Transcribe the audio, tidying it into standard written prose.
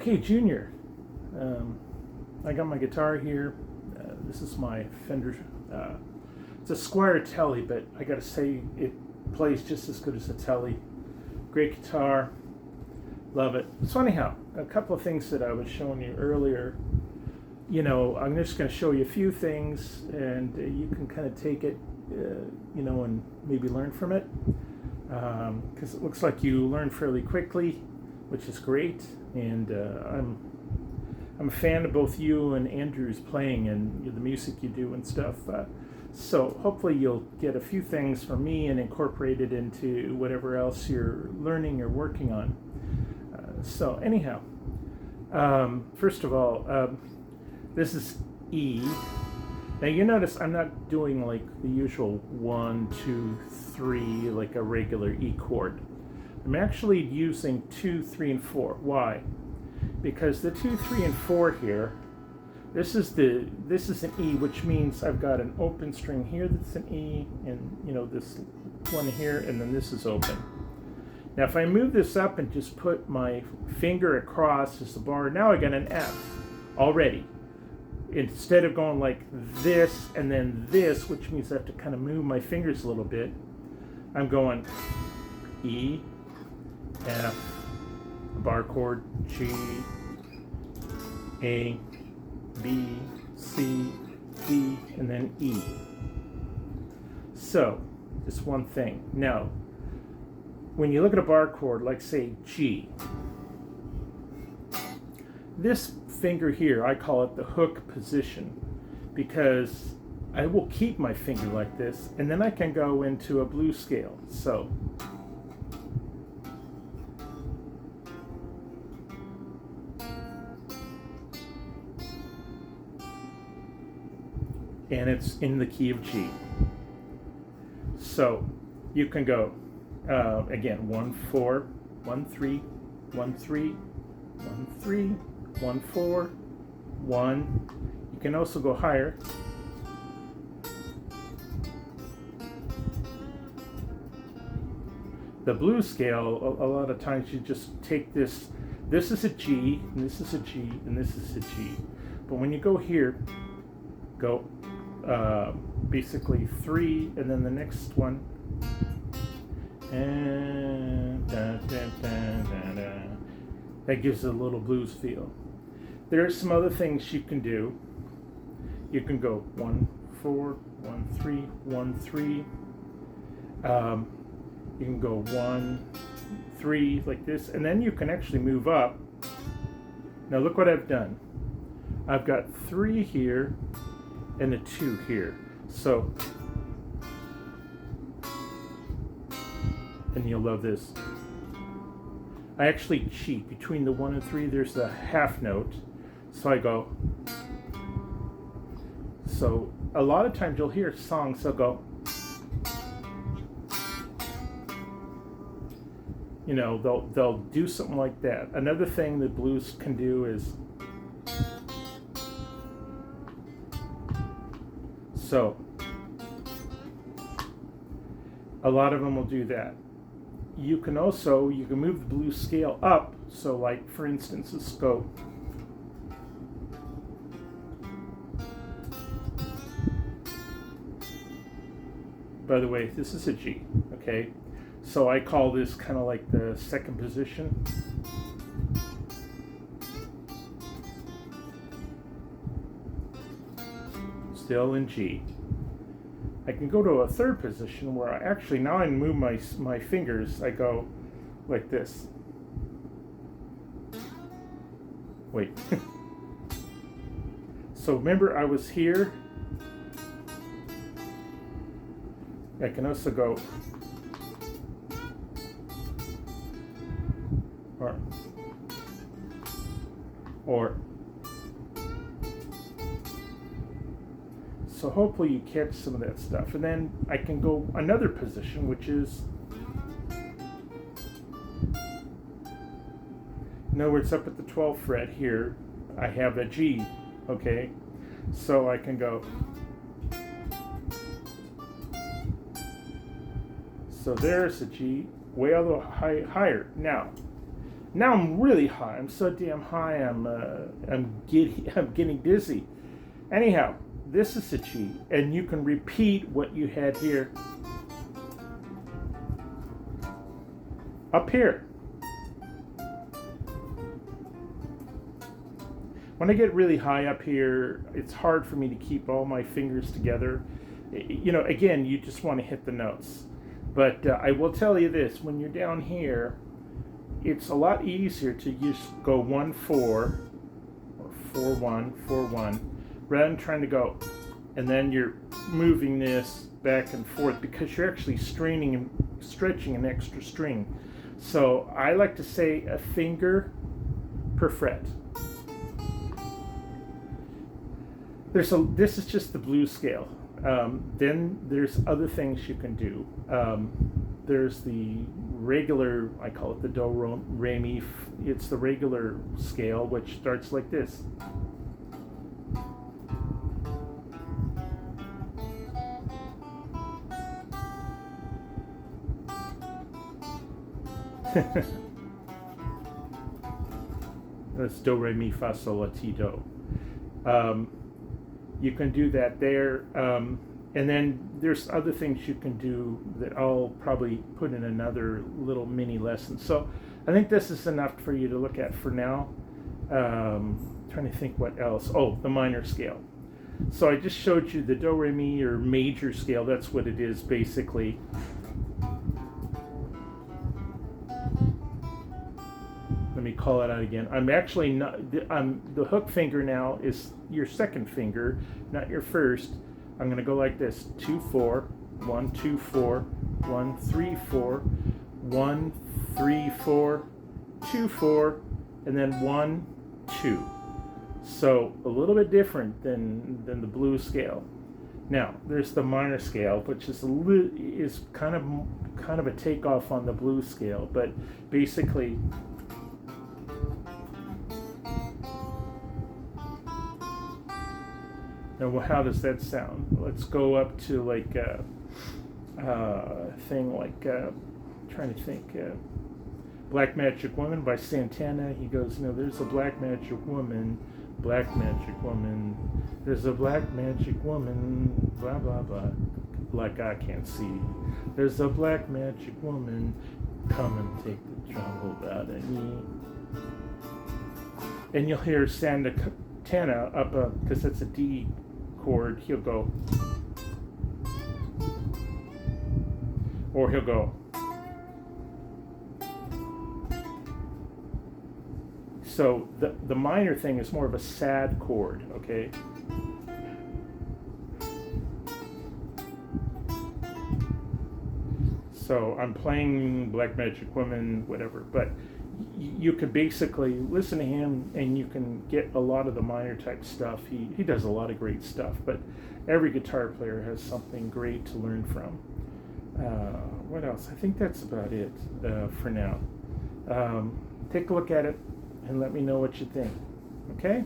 Okay, Junior. I got my guitar here. This is my Fender. It's a Squier Telly, but I gotta say it plays just as good as a Telly. Great guitar. Love it. So anyhow, a couple of things that I was showing you earlier. You know, I'm just going to show you a few things, and you can kind of take it, and maybe learn from it. Because it looks like you learn fairly quickly, which is great. And I'm a fan of both you and Andrew's playing and the music you do and stuff. So hopefully you'll get a few things from me and incorporate it into whatever else you're learning or working on. So anyhow, first of all, this is E. Now you notice I'm not doing like the usual 1, 2, 3 like a regular E chord. I'm actually using 2, 3, and 4. Why? Because the 2, 3, and 4 here, this is an E, which means I've got an open string here that's an E, and this one here, and then this is open. Now if I move this up and just put my finger across as the bar, now I got an F already. Instead of going like this and then this, which means I have to kind of move my fingers a little bit, I'm going E, F, bar chord, G, A, B, C, D, and then E. So, just one thing. Now, when you look at a bar chord, like say G, this finger here, I call it the hook position, because I will keep my finger like this, and then I can go into a blues scale. So, and it's in the key of G. So, you can go, again, 1, 4, 1, 3, 1, 3, 1, 3, 1, 4, 1. You can also go higher. The blues scale, a lot of times you just take this. This is a G, and this is a G, and this is a G. But when you go here, go basically 3, and then the next one. And da, da, da, da, da. That gives it a little blues feel. There are some other things you can do. You can go 1, 4, 1, 3, 1, 3. You can go 1, 3 like this, and then you can actually move up. Now look what I've done. I've got 3 here and a 2 here. So, and you'll love this. I actually cheat. Between the 1 and 3, there's a half note. So I go. So a lot of times you'll hear songs, they'll go. They'll do something like that. Another thing that blues can do is. So a lot of them will do that. You can move the blues scale up. So like, for instance, let's go. By the way, this is a G, okay? So I call this kind of like the second position. Still in G. I can go to a third position where now I move my fingers. I go like this. Wait. So remember I was here. I can also go or so hopefully you catch some of that stuff. And then I can go another position, which is, in other words, up at the 12th fret here, I have a G, okay? So I can go. So there's a G, way a little higher. Now, Now I'm really high. I'm so damn high. I'm giddy. I'm getting dizzy. Anyhow, this is a G, and you can repeat what you had here up here. When I get really high up here, it's hard for me to keep all my fingers together. You know, again, you just want to hit the notes. But I will tell you this, when you're down here, it's a lot easier to just go 1-4 or 4-1, 4-1, rather than trying to go. And then you're moving this back and forth because you're actually straining and stretching an extra string. So I like to say a finger per fret. This is just the blues scale. Then there's other things you can do. There's the regular, I call it the do, re, mi. It's the regular scale, which starts like this. That's do, re, mi, fa, sol, la, ti, do. You can do that there. And then there's other things you can do that I'll probably put in another little mini lesson. So I think this is enough for you to look at for now. Trying to think what else. Oh, the minor scale. So I just showed you the do, re, mi, or major scale. That's what it is basically. Let me call it out again. I'm actually not, the hook finger now is your second finger, not your first. I'm going to go like this: 2-4, 1-2-4, 1-3-4, 1-3-4, 2-4, and then 1-2. So a little bit different than the blues scale. Now there's the minor scale, which is kind of a takeoff on the blues scale, but basically. Now, well, how does that sound? Let's go up to like a thing like, trying to think, Black Magic Woman by Santana. He goes, you know, there's a black magic woman, there's a black magic woman, blah, blah, blah. Like I can't see. There's a black magic woman, come and take the jungle out of me. And you'll hear Santana up, because it's a D chord, he'll go, or he'll go. So the minor thing is more of a sad chord, okay? So I'm playing Black Magic Woman, whatever, but you could basically listen to him and you can get a lot of the minor type stuff. He does a lot of great stuff, but every guitar player has something great to learn from. What else? I think that's about it for now. Take a look at it and let me know what you think. Okay?